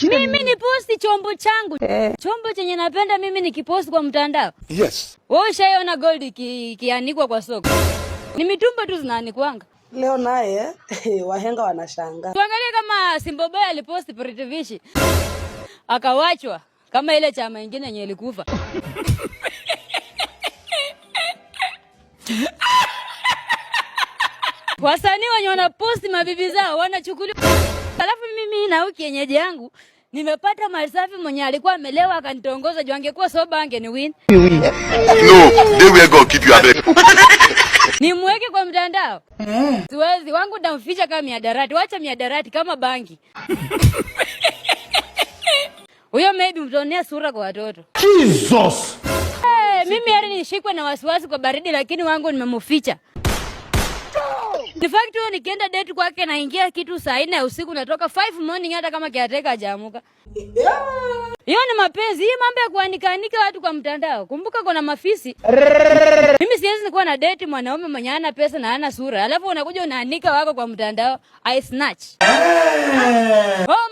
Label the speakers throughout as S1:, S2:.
S1: Mimi ni posti chombo changu. Chombo chenye napenda mimi ni kiposti kwa mtandao.
S2: Yes.
S1: Wewe ushaiona gold kianikwa kwa soko? Ni mitumba tu zinanikwanga.
S3: Leo naye wahenga wanashangaa.
S1: Tuangalie kama Simba Boy aliposti Pretty Vishi akawachwa kama ile chama nyingine yenye ilikufa. Wasanii wenye wanaposti mabibi zao wanachukuliwa. Alafu mimi na huyu kienyeji yangu nimepata Masafi mwenye alikuwa amelewa akanitongoza juu angekuwa soba angeniwin.
S2: No, they will go keep you away.
S1: Nimweke kwa mtandao. Siwezi, wangu ndamficha kama miadarati. Wacha miadarati kama bangi. Huyo maybe mtonea sura kwa watoto.
S2: Jesus.
S1: Mimi hadi nishikwe na wasiwasi kwa baridi lakini wangu nimemuficha. In fact huyo nikienda date kwake naingia kitu saa 4 usiku natoka 5 morning hata kama kiateka hajaamka. Hiyo ni mapenzi. Hii mambo ya kuanika watu kwa mtandao. Kumbuka kuna mafisi. Mimi siwezi kuwa na date mwanaume mwenye hana pesa na hana sura. Alafu unakuja unaanika wako kwa mtandao. I snatch.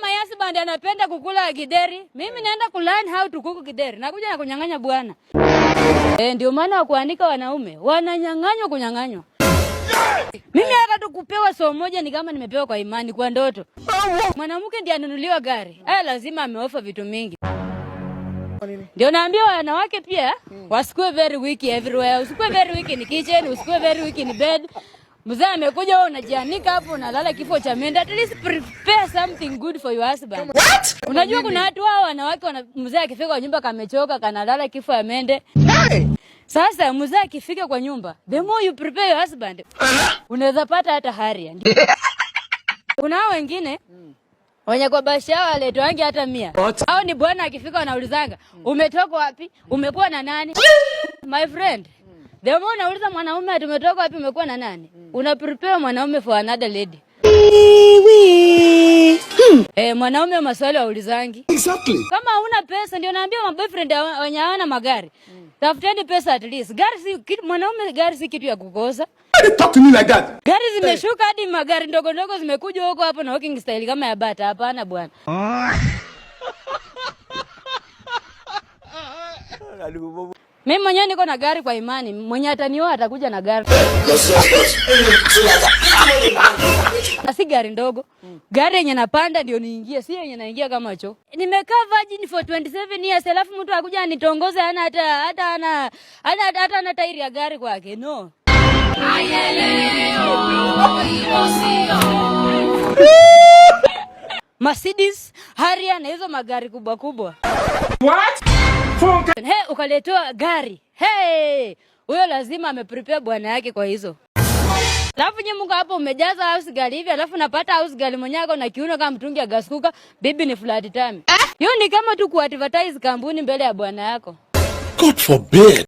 S1: My husband anapenda kukula githeri. Mimi naenda ku learn how to cook githeri. Nakuja na kunyang'anya bwana. Ndio maana wa kuanika wanaume wananyang'anywa kunyang'anywa. Mimi hata tukupewa somo moja ni kama nimepewa kwa imani kwa ndoto. Mwanamke ndiye anunuliwa gari. Lazima ameofa vitu mingi. Ndio naambia wanawake pia wasikue very weak everywhere. Usikue very weak in kitchen, usikue very weak in bed. Mzee amekuja wewe unajianika hapo unalala kifo cha mende. At least prepare something good for your husband.
S3: What?
S1: Unajua kuna watu hao wanawake mzee akifika kwa nyumba kamechoka kanalala kifo ya mende. Sasa mzee akifika kwa nyumba, the more you prepare your husband, unaweza pata hata haria. Kuna wengine wenye kwa basha wale wangi hata 100. Hao ni bwana akifika wanaulizanga, umetoka wapi? Umekuwa na nani? My friend, the more unauliza mwanaume ati umetoka wapi umekuwa na nani? Una prepare mwanaume for another lady. Mwanaume maswali waulizangi.
S2: Exactly.
S1: Kama huna pesa ndio naambia maboyfriend wenye hawana magari. Tafuteni pesa at least. Gari si kitu, mwanaume gari si kitu ya kukosa.
S2: Why you talk to me like that?
S1: Gari zimeshuka hadi magari ndogo ndogo zimekuja huko hapo na walking style kama ya bata. Hapana bwana. Mimi mwenyewe niko na gari kwa imani. Mwenye atanioa atakuja na gari. Si gari ndogo. Gari yenye napanda ndio niingie, si yenye naingia kama choo. Nimekaa virgin for 27 years alafu mtu akuja anitongoze hana hata tairi ya gari kwake. No. Mercedes, Harrier na hizo magari kubwa kubwa.
S2: What?
S1: Ukaletewa gari. Huyo lazima ameprepare bwana yake kwa hizo. Alafu nyemuka hapo umejaza house girl hivi alafu napata house girl mwenyako na kiuno kama mtungi ya gas cooker, bibi ni flat time. Hiyo ni kama tu kuadvertise kampuni mbele ya bwana yako.
S2: God forbid.